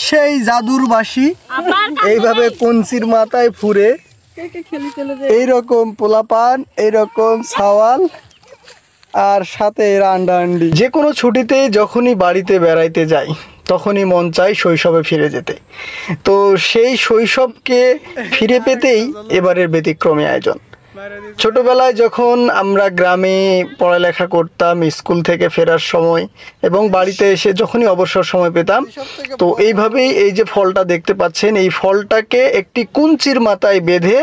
সেই জাদুর বাঁশি এইভাবে কঞ্চির মাথায় ফুরে এইরকম পোলাপান, এইরকম সাওয়াল আর সাথে রান্ডান্ডি। যে কোনো ছুটিতে যখনই বাড়িতে বেড়াইতে যাই তখনই মন চায় শৈশবে ফিরে যেতে। তো সেই শৈশবকে ফিরে পেতেই এবারের ব্যতিক্রমী আয়োজন। ছোটবেলায় যখন আমরা গ্রামে পড়ালেখা করতাম, স্কুল থেকে ফেরার সময় এবং বাড়িতে এসে যখনই অবসর সময় পেতাম, তো এইভাবেই এই যে ফলটা দেখতে পাচ্ছেন, এই ফলটাকে একটি কুঞ্চির মাথায় বেঁধে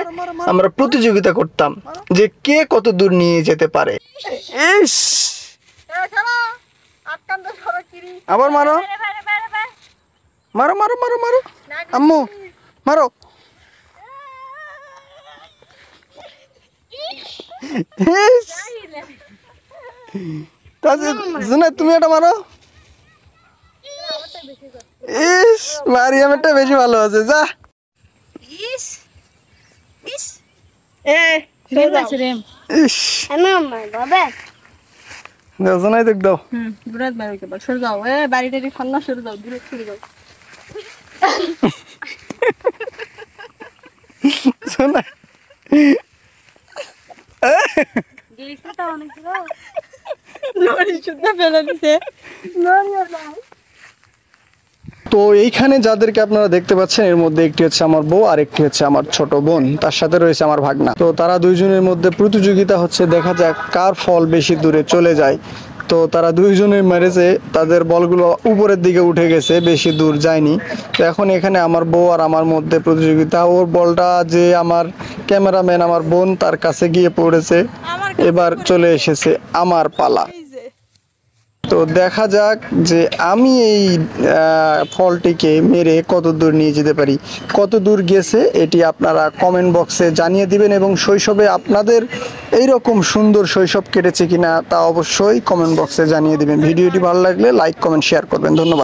আমরা প্রতিযোগিতা করতাম যে কে কত দূর নিয়ে যেতে পারে। ইস, আবার মারো মারো মারো মারো মারো, আম্মু মারো। তুমি এটা মারো। ইস, মারিয়ামেরটা বেশি ভালো আছে। যা জোনাই দেখ দাও। বাড়িটা ঠান্ডা সরে যাও, দূরে সরে যাও। জোনাই তো এইখানে যাদেরকে আপনারা দেখতে পাচ্ছেন এর মধ্যে একটি হচ্ছে আমার বউ আর একটি হচ্ছে আমার ছোট বোন, তার সাথে রয়েছে আমার ভাগনা। তো তারা দুইজনের মধ্যে প্রতিযোগিতা হচ্ছে, দেখা যাক কার ফল বেশি দূরে চলে যায়। তো তারা দুইজনে মেরেছে, তাদের বলগুলো উপরের দিকে উঠে গেছে, বেশি দূর যায়নি। তো এখন এখানে আমার বউ আর আমার মধ্যে প্রতিযোগিতা। ওর বলটা যে আমার ক্যামেরাম্যান আমার বোন তার কাছে গিয়ে পড়েছে, এবার চলে এসেছে আমার পালা। তো দেখা যাক যে আমি এই ফলটিকে মেরে কত দূর নিয়ে যেতে পারি। কত দূর গেছে এটি আপনারা কমেন্ট বক্সে জানিয়ে দিবেন, এবং শৈশবে আপনাদের এইরকম সুন্দর শৈশব কেটেছে কিনা তা অবশ্যই কমেন্ট বক্সে জানিয়ে দিবেন। ভিডিওটি ভালো লাগলে লাইক কমেন্ট শেয়ার করবেন। ধন্যবাদ।